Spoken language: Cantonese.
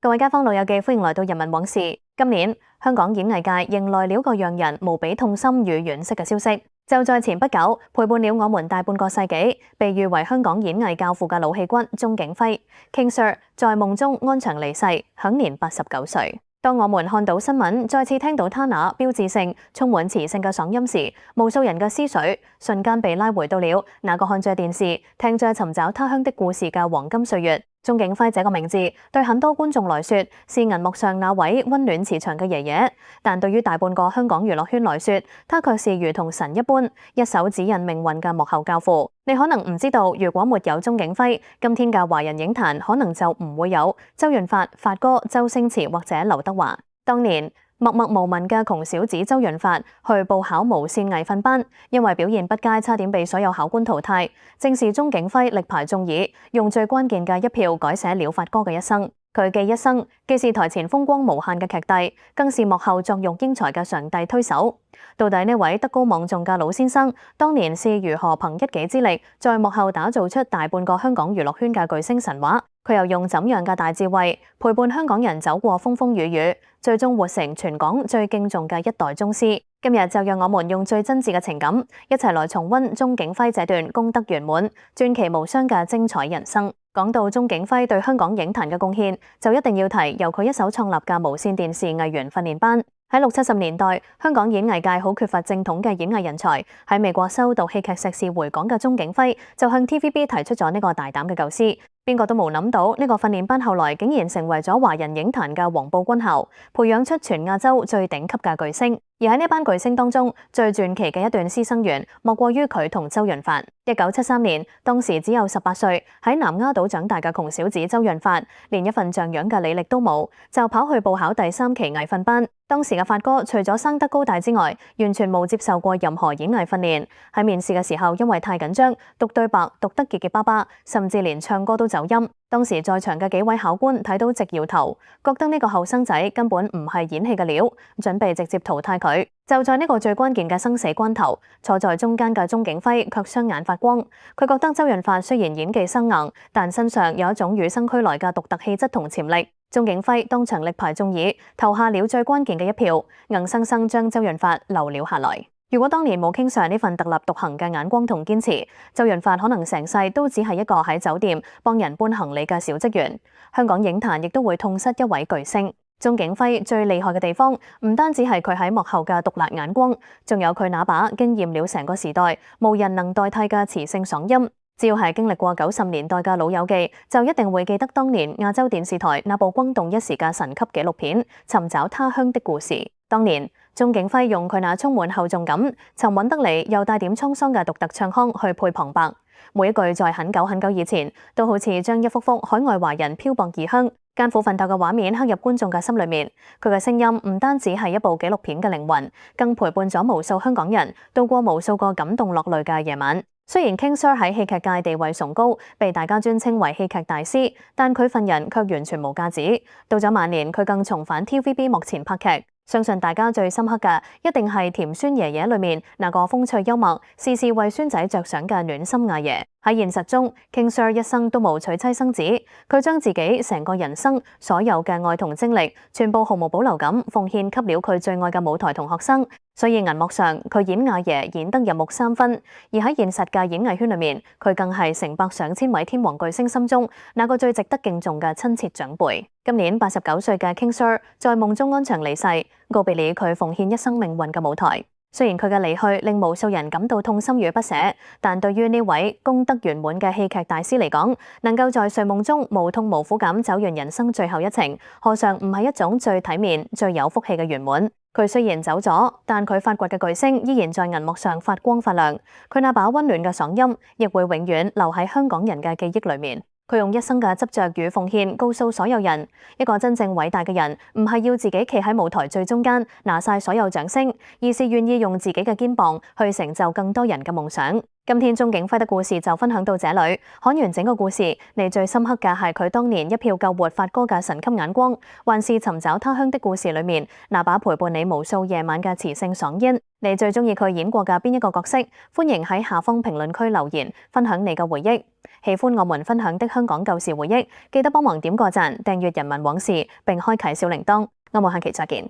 各位街坊老友記，歡迎來到人民往事。今年香港演藝界迎來了個讓人無比痛心與惋惜嘅消息，就在前不久，陪伴了我們大半個世紀，被譽為香港演藝教父嘅老戲骨鍾景輝 King Sir 在夢中安詳離世，享年89歲。當我們看到新聞，再次聽到他那標誌性、充滿磁性嘅嗓音時，無數人嘅思緒瞬間被拉回到了那個看着電視、聽着尋找他鄉的故事嘅黃金歲月。鍾景輝這個名字對很多觀眾來說是銀幕上那位溫暖慈祥嘅爺爺，但對於大半個香港娛樂圈來說，他卻是如同神一般，一手指引命運嘅幕後教父。你可能唔知道，如果沒有鍾景輝，今天嘅華人影壇可能就唔會有周潤發、發哥、周星馳或者劉德華。當年默默無聞嘅窮小子周潤發去報考無線藝訓班，因為表現不佳，差點被所有考官淘汰。正是鍾景輝力排眾議，用最關鍵嘅一票改寫了發哥嘅一生。佢嘅一生既是台前風光無限嘅劇帝，更是幕後作育英才嘅上帝推手。到底呢位德高望重嘅老先生，當年是如何憑一己之力，在幕後打造出大半個香港娛樂圈嘅巨星神話？佢又用怎樣嘅大智慧陪伴香港人走過風風雨雨，最終活成全港最敬重嘅一代宗師？今日就讓我們用最真摯嘅情感，一齊來重溫鍾景輝這段功德圓滿、傳奇無雙嘅精彩人生。講到鍾景輝對香港影壇嘅貢獻，就一定要提由佢一手創立嘅無線電視藝員訓練班。喺60、70年代，香港演藝界好缺乏正統嘅演藝人才。喺美國修讀戲劇碩士回港嘅鍾景輝，就向 TVB 提出咗呢個大膽嘅構思。邊個都冇諗到，呢個訓練班後來竟然成為咗華人影壇嘅黃埔軍校，培養出全亞洲最頂級嘅巨星。而喺呢班巨星當中，最傳奇嘅一段師生緣，莫過於佢同周潤發。1973年，當時只有18歲，喺南丫島長大嘅窮小子周潤發，連一份像樣嘅履歷都冇，就跑去報考第3期藝訓班。當時嘅發哥除咗生得高大之外，完全冇接受過任何演藝訓練。喺面試嘅時候，因為太緊張，讀對白讀得結結巴巴，甚至連唱歌都走音。當時在場嘅幾位考官睇到直搖頭，覺得呢個後生仔根本唔係演戲嘅料，準備直接淘汰佢。就在呢個最關鍵嘅生死關頭，坐在中間嘅鍾景輝卻雙眼發光。佢覺得周潤發雖然演技生硬，但身上有一種與生俱來嘅獨特氣質同潛力。鍾景輝當場力排眾議，投下了最關鍵嘅一票，硬生生將周潤發留了下來。如果當年冇King Sir呢份特立獨行嘅眼光同堅持，周潤發可能成世都只係一個喺酒店幫人搬行李嘅小職員。香港影壇亦都會痛失一位巨星。鍾景輝最厲害嘅地方，唔單止係佢喺幕後嘅毒辣眼光，仲有佢那把驚豔了成個時代、無人能代替嘅磁性嗓音。只要係經歷過90年代嘅老友記，就一定會記得當年亞洲電視台那部轟動一時嘅神級紀錄片《尋找他鄉的故事》。當年鍾景輝用佢那充滿厚重感、沉穩得嚟又帶點滄桑嘅獨特唱腔去配旁白，每一句在很久很久以前，都好似將一幅幅海外華人漂泊異鄉、艱苦奮鬥嘅畫面刻入觀眾嘅心裏面。佢嘅聲音唔單止係一部紀錄片嘅靈魂，更陪伴咗無數香港人度過無數個感動落淚嘅夜晚。雖然 King Sir 喺戲劇界地位崇高，被大家尊稱為戲劇大師，但佢份人卻完全無架子。到咗晚年，佢更重返 TVB 幕前拍劇。相信大家最深刻嘅一定係《甜孫爺爺》裏面那個風趣幽默、事事為孫仔着想嘅暖心阿爺。喺現實中，King Sir 一生都冇娶妻生子，佢將自己成個人生所有嘅愛同精力，全部毫無保留咁奉獻給了佢最愛嘅舞台同學生。所以銀幕上佢演阿爺演得入木三分，而喺現實嘅演藝圈裏面，佢更係成百上千位天王巨星心中那個最值得敬重嘅親切長輩。今年89歲嘅 King Sir 在夢中安詳離世，告別了佢奉獻一生命運嘅舞台。雖然佢嘅離去令無數人感到痛心與不捨，但對於呢位功德圓滿嘅戲劇大師嚟講，能夠在睡夢中無痛無苦咁走完人生最後一程，何嘗唔係一種最體面、最有福氣嘅圓滿？佢雖然走咗，但佢發掘嘅巨星依然在銀幕上發光發亮。佢那把溫暖嘅嗓音，亦會永遠留喺香港人嘅記憶裏面。佢用一生嘅執着與奉獻，告訴所有人，一個真正偉大嘅人，唔係要自己企喺舞台最中間拿晒所有掌聲，而是願意用自己嘅肩膀去成就更多人嘅夢想。今天鍾景輝的故事就分享到這裏，看完整個故事，你最深刻嘅係佢當年一票救活發哥嘅神級眼光，還是尋找他鄉的故事裏面那把陪伴你無數夜晚嘅磁性爽煙？你最中意佢演過嘅邊一個角色？歡迎喺下方評論區留言，分享你嘅回憶。喜歡我們分享的香港舊時回憶，記得幫忙點個讚、訂閱人民往事，並開啟小鈴鐺。我們下期再見。